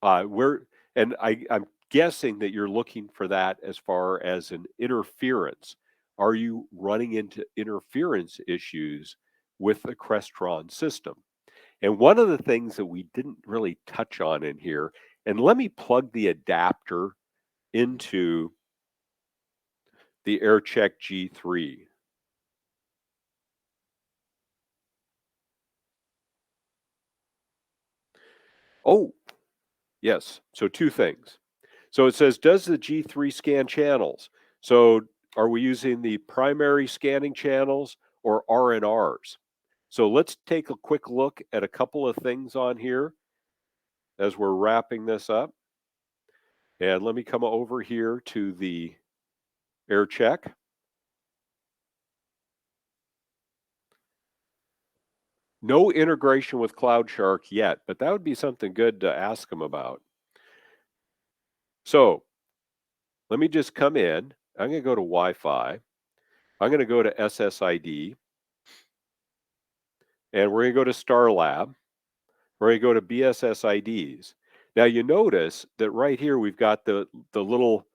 we're and I'm guessing that you're looking for that as far as an interference. Are you running into interference issues with the Crestron system? And one of the things that we didn't really touch on in here, and let me plug the adapter into the AirCheck G3. Oh, yes. So two things. So it says, does the G3 scan channels? So are we using the primary scanning channels or RNRs? So let's take a quick look at a couple of things on here as we're wrapping this up. And let me come over here to the AirCheck. No integration with CloudShark yet, but that would be something good to ask them about. So let me just come in. I'm going to go to Wi-Fi. I'm going to go to SSID, and we're going to go to StarLab. We're going to go to BSSIDs. Now you notice that right here we've got the little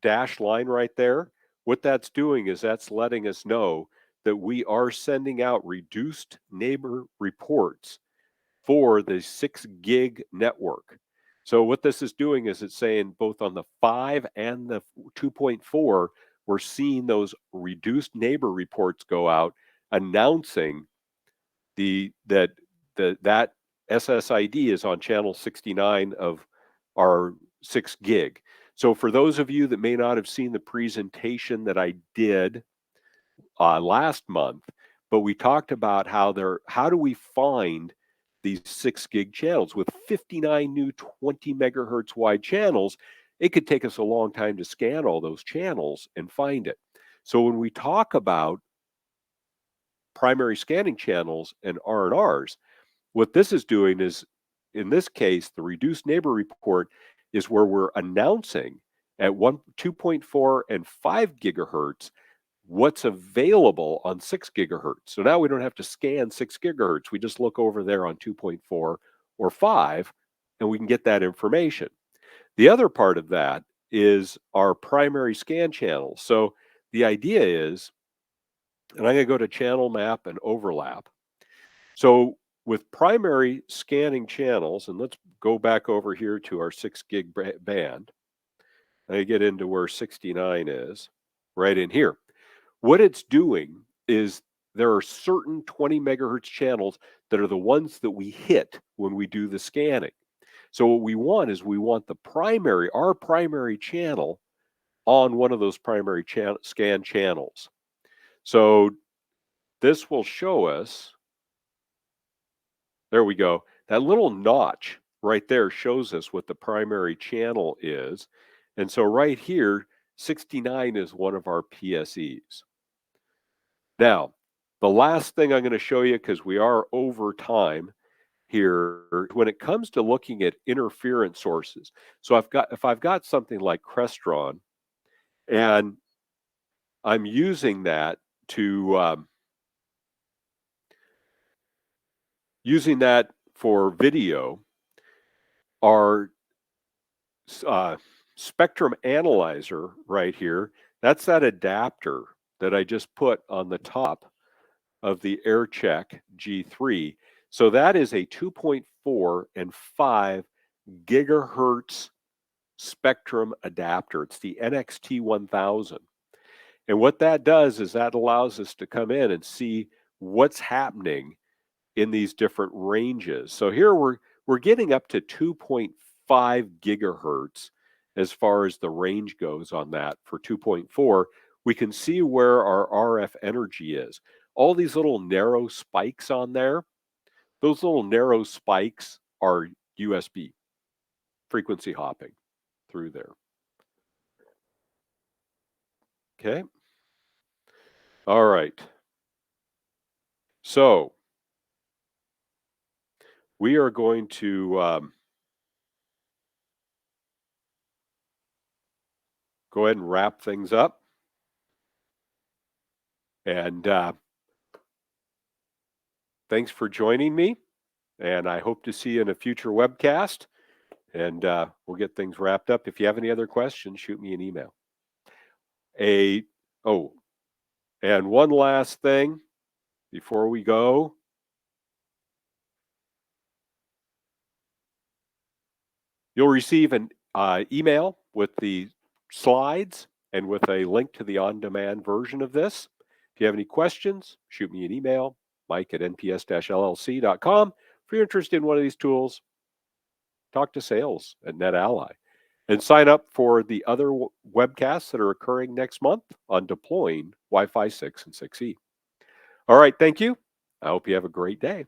dash line right there. What that's doing is that's letting us know that we are sending out reduced neighbor reports for the 6 gig network. So what this is doing is it's saying both on the 5 and the 2.4, we're seeing those reduced neighbor reports go out announcing that SSID is on channel 69 of our 6 gig. So for those of you that may not have seen the presentation that I did last month, but we talked about how do we find these 6 gig channels with 59 new 20 megahertz wide channels. It could take us a long time to scan all those channels and find it. So when we talk about primary scanning channels and RNRs, what this is doing is, in this case, the reduced neighbor report is where we're announcing at 2.4 and 5 gigahertz what's available on 6 gigahertz. So now we don't have to scan 6 gigahertz. We just look over there on 2.4 or 5 and we can get that information. The other part of that is our primary scan channels. So the idea is And I'm going to go to channel map and overlap. So with primary scanning channels, and let's go back over here to our 6 gig band. I get into where 69 is, right in here. What it's doing is there are certain 20 megahertz channels that are the ones that we hit when we do the scanning. So what we want is we want our primary channel on one of those primary scan channels. So this will show us, there we go. That little notch right there shows us what the primary channel is. And so right here, 69 is one of our PSEs. Now, the last thing I'm going to show you, because we are over time here, when it comes to looking at interference sources. So if I've got something like Crestron and I'm using that to using that for video, our spectrum analyzer right here, that's that adapter that I just put on the top of the AirCheck G3. So that is a 2.4 and 5 gigahertz spectrum adapter. It's the NXT 1000. And what that does is that allows us to come in and see what's happening in these different ranges. So here we're getting up to 2.5 gigahertz as far as the range goes on that for 2.4. We can see where our RF energy is. All these little narrow spikes on there, those little narrow spikes are USB frequency hopping through there. Okay. All right. So we are going to go ahead and wrap things up. And thanks for joining me. And I hope to see you in a future webcast. And we'll get things wrapped up. If you have any other questions, shoot me an email. Oh, and one last thing before we go. You'll receive an email with the slides and with a link to the on-demand version of this. If you have any questions, shoot me an email, mike@nps-llc.com. If you're interested in one of these tools, talk to sales at NetAlly. And sign up for the other webcasts that are occurring next month on deploying Wi-Fi 6 and 6E. All right, thank you. I hope you have a great day.